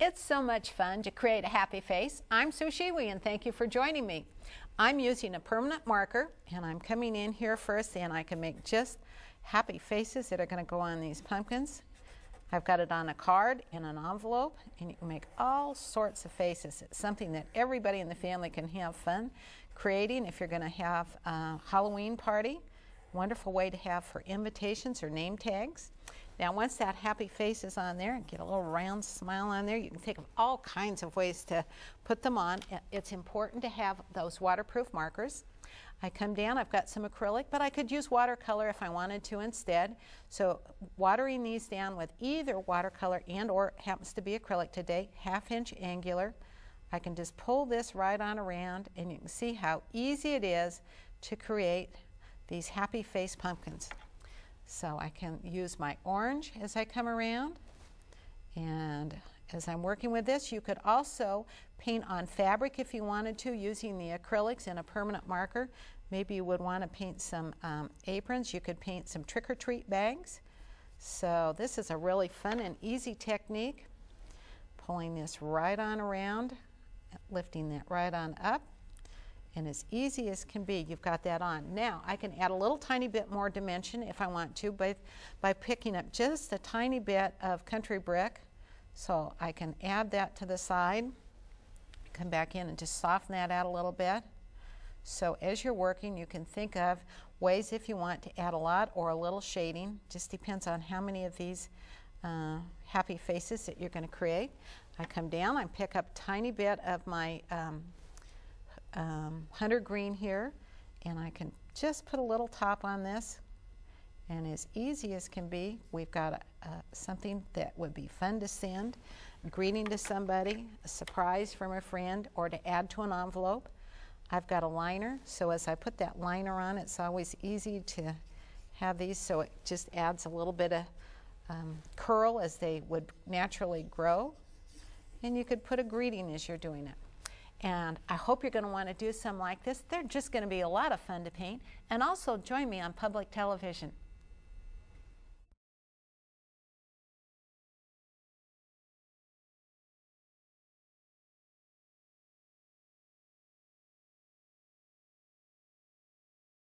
It's so much fun to create a happy face. I'm Susan Scheewe and thank you for joining me. I'm using a permanent marker and I'm coming in here first and I can make just happy faces that are going to go on these pumpkins. I've got it on a card in an envelope and you can make all sorts of faces. It's something that everybody in the family can have fun creating if you're going to have a Halloween party. Wonderful way to have for invitations or name tags. Now once that happy face is on there and get a little round smile on there, you can think of all kinds of ways to put them on. It's important to have those waterproof markers. I come down, I've got some acrylic, but I could use watercolor if I wanted to instead. So watering these down with either watercolor and or happens to be acrylic today, 1/2 inch angular. I can just pull this right on around and you can see how easy it is to create these happy face pumpkins. So I can use my orange as I come around, and as I'm working with this, you could also paint on fabric if you wanted to using the acrylics and a permanent marker. Maybe you would want to paint some aprons. You could paint some trick-or-treat bags. So this is a really fun and easy technique. Pulling this right on around, lifting that right on up. And as easy as can be, you've got that on. Now, I can add a little tiny bit more dimension if I want to by picking up just a tiny bit of country brick. So I can add that to the side, come back in and just soften that out a little bit. So as you're working, you can think of ways if you want to add a lot or a little shading. Just depends on how many of these happy faces that you're going to create. I come down, I pick up a tiny bit of my hunter green here, and I can just put a little top on this, and as easy as can be, we've got something that would be fun to send, a greeting to somebody, a surprise from a friend, or to add to an envelope. I've got a liner, so as I put that liner on, it's always easy to have these, so it just adds a little bit of curl as they would naturally grow, and you could put a greeting as you're doing it. And I hope you're going to want to do some like this. They're just going to be a lot of fun to paint. And also join me on public television.